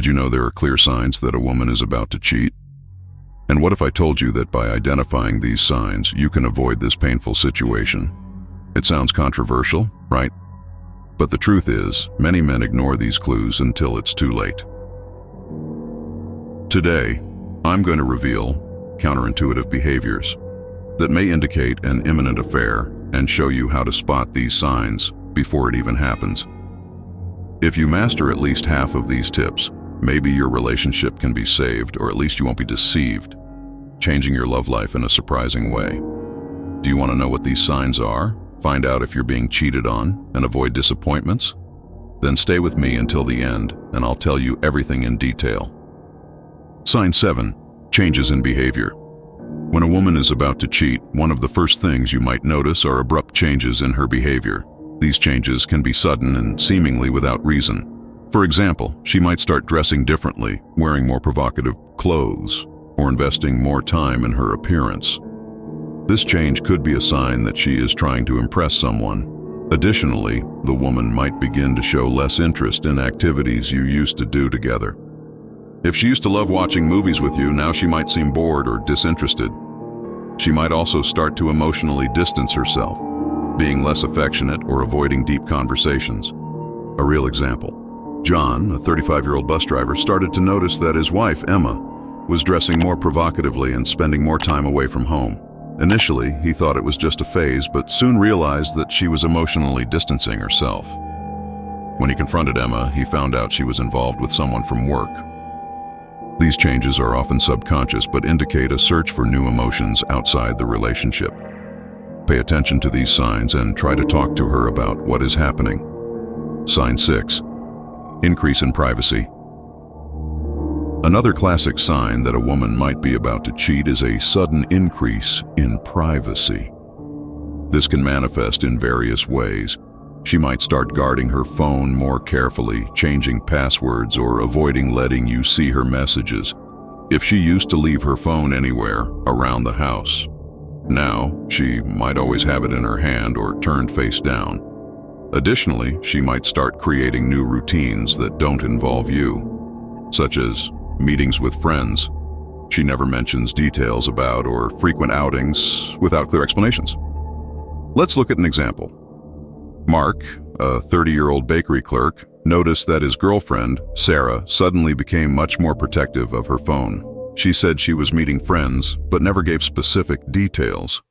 Did you know there are clear signs that a woman is about to cheat? And what if I told you that by identifying these signs, you can avoid this painful situation? It sounds controversial, right? But the truth is, many men ignore these clues until it's too late. Today, I'm going to reveal counterintuitive behaviors that may indicate an imminent affair and show you how to spot these signs before it even happens. If you master at least half of these tips, maybe your relationship can be saved, or at least you won't be deceived, changing your love life in a surprising way. Do you want to know what these signs are? Find out if you're being cheated on and avoid disappointments? Then stay with me until the end, and I'll tell you everything in detail. Sign 7. Changes in behavior. When a woman is about to cheat, one of the first things you might notice are abrupt changes in her behavior. These changes can be sudden and seemingly without reason. For example, she might start dressing differently, wearing more provocative clothes, or investing more time in her appearance. This change could be a sign that she is trying to impress someone. Additionally, the woman might begin to show less interest in activities you used to do together. If she used to love watching movies with you, now she might seem bored or disinterested. She might also start to emotionally distance herself, being less affectionate or avoiding deep conversations. A real example. John, a 35-year-old bus driver, started to notice that his wife, Emma, was dressing more provocatively and spending more time away from home. Initially, he thought it was just a phase, but soon realized that she was emotionally distancing herself. When he confronted Emma, he found out she was involved with someone from work. These changes are often subconscious, but indicate a search for new emotions outside the relationship. Pay attention to these signs and try to talk to her about what is happening. Sign 6. Increase in privacy. Another classic sign that a woman might be about to cheat is a sudden increase in privacy. This can manifest in various ways. She might start guarding her phone more carefully, changing passwords, or avoiding letting you see her messages. If she used to leave her phone anywhere around the house, now she might always have it in her hand or turned face down. Additionally, she might start creating new routines that don't involve you, such as meetings with friends she never mentions details about, or frequent outings without clear explanations. Let's look at an example. Mark, a 30-year-old bakery clerk, noticed that his girlfriend, Sarah, suddenly became much more protective of her phone. She said she was meeting friends, but never gave specific details.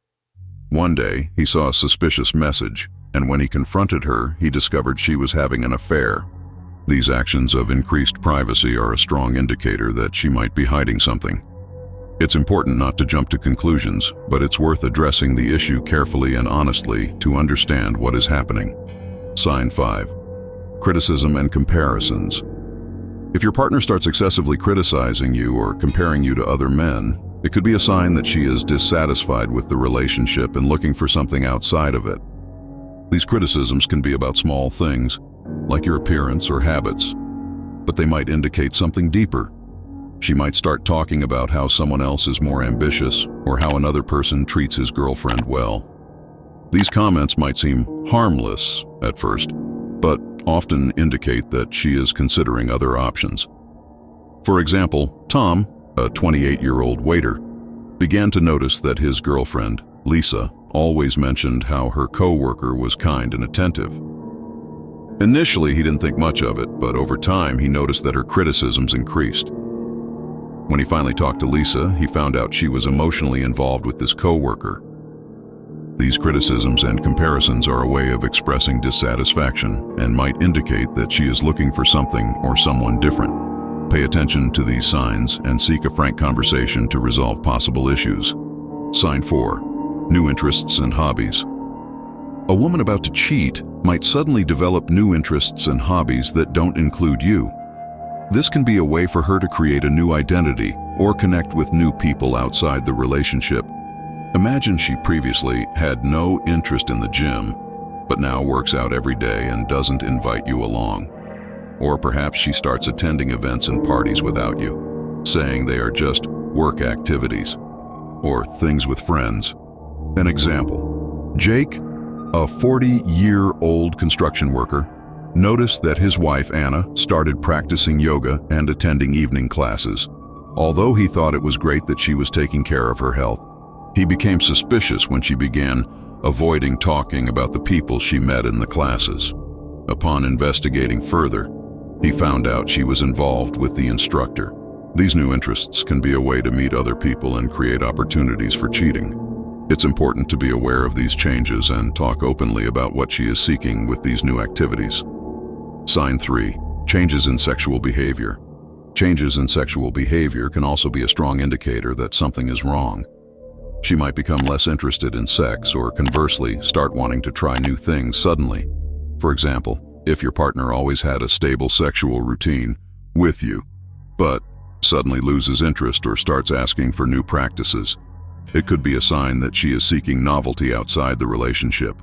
One day, he saw a suspicious message, and when he confronted her, he discovered she was having an affair. These actions of increased privacy are a strong indicator that she might be hiding something. It's important not to jump to conclusions, but it's worth addressing the issue carefully and honestly to understand what is happening. Sign 5. Criticism and comparisons. If your partner starts excessively criticizing you or comparing you to other men, it could be a sign that she is dissatisfied with the relationship and looking for something outside of it. These criticisms can be about small things, like your appearance or habits, but they might indicate something deeper. She might start talking about how someone else is more ambitious or how another person treats his girlfriend well. These comments might seem harmless at first, but often indicate that she is considering other options. For example, Tom, a 28-year-old waiter, began to notice that his girlfriend, Lisa, always mentioned how her co-worker was kind and attentive. Initially, he didn't think much of it, but over time, he noticed that her criticisms increased. When he finally talked to Lisa, he found out she was emotionally involved with this co-worker. These criticisms and comparisons are a way of expressing dissatisfaction and might indicate that she is looking for something or someone different. Pay attention to these signs and seek a frank conversation to resolve possible issues. Sign 4. New interests and hobbies. A woman about to cheat might suddenly develop new interests and hobbies that don't include you. This can be a way for her to create a new identity or connect with new people outside the relationship. Imagine she previously had no interest in the gym, but now works out every day and doesn't invite you along. Or perhaps she starts attending events and parties without you, saying they are just work activities or things with friends. An example: Jake, a 40-year-old construction worker, noticed that his wife, Anna, started practicing yoga and attending evening classes. Although he thought it was great that she was taking care of her health, he became suspicious when she began avoiding talking about the people she met in the classes. Upon investigating further, he found out she was involved with the instructor. These new interests can be a way to meet other people and create opportunities for cheating. It's important to be aware of these changes and talk openly about what she is seeking with these new activities. Sign 3. Changes in sexual behavior. Changes in sexual behavior can also be a strong indicator that something is wrong. She might become less interested in sex or, conversely, start wanting to try new things suddenly. For example, if your partner always had a stable sexual routine with you, but suddenly loses interest or starts asking for new practices, it could be a sign that she is seeking novelty outside the relationship.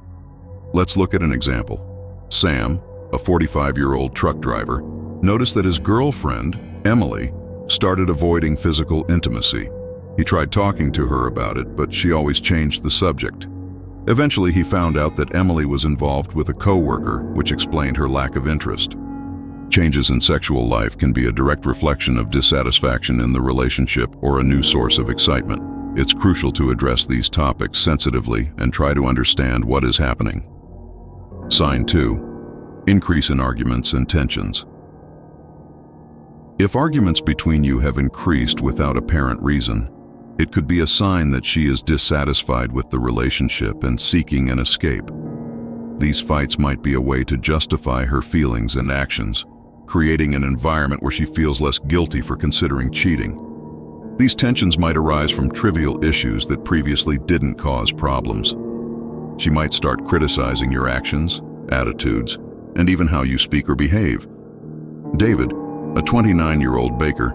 Let's look at an example. Sam, a 45-year-old truck driver, noticed that his girlfriend, Emily, started avoiding physical intimacy. He tried talking to her about it, but she always changed the subject. Eventually, he found out that Emily was involved with a coworker, which explained her lack of interest. Changes in sexual life can be a direct reflection of dissatisfaction in the relationship or a new source of excitement. It's crucial to address these topics sensitively and try to understand what is happening. Sign 2. Increase in arguments and tensions. If arguments between you have increased without apparent reason, it could be a sign that she is dissatisfied with the relationship and seeking an escape. These fights might be a way to justify her feelings and actions, creating an environment where she feels less guilty for considering cheating. These tensions might arise from trivial issues that previously didn't cause problems. She might start criticizing your actions, attitudes, and even how you speak or behave. David, a 29-year-old baker,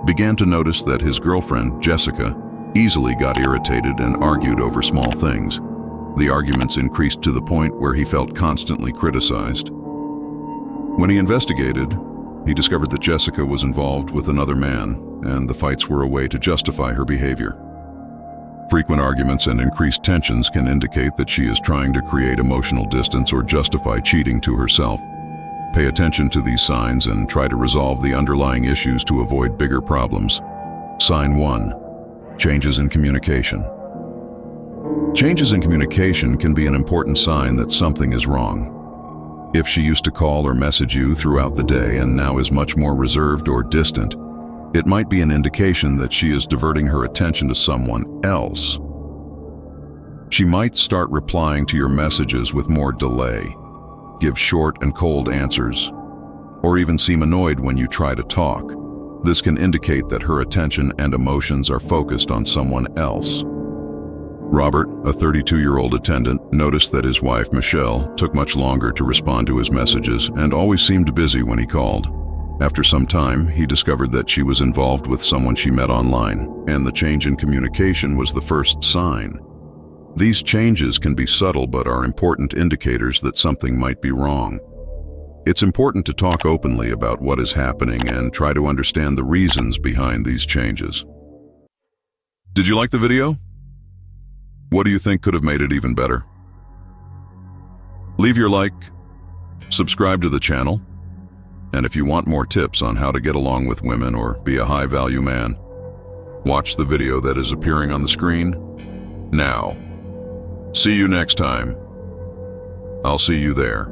began to notice that his girlfriend, Jessica, easily got irritated and argued over small things. The arguments increased to the point where he felt constantly criticized. When he investigated, he discovered that Jessica was involved with another man, and the fights were a way to justify her behavior. Frequent arguments and increased tensions can indicate that she is trying to create emotional distance or justify cheating to herself. Pay attention to these signs and try to resolve the underlying issues to avoid bigger problems. Sign 1. Changes in communication. Changes in communication can be an important sign that something is wrong. If she used to call or message you throughout the day and now is much more reserved or distant, it might be an indication that she is diverting her attention to someone else. She might start replying to your messages with more delay, give short and cold answers, or even seem annoyed when you try to talk. This can indicate that her attention and emotions are focused on someone else. Robert, a 32-year-old attendant, noticed that his wife, Michelle, took much longer to respond to his messages and always seemed busy when he called. After some time, he discovered that she was involved with someone she met online, and the change in communication was the first sign. These changes can be subtle but are important indicators that something might be wrong. It's important to talk openly about what is happening and try to understand the reasons behind these changes. Did you like the video? What do you think could have made it even better? Leave your like, subscribe to the channel, and if you want more tips on how to get along with women or be a high-value man, watch the video that is appearing on the screen now. See you next time. I'll see you there.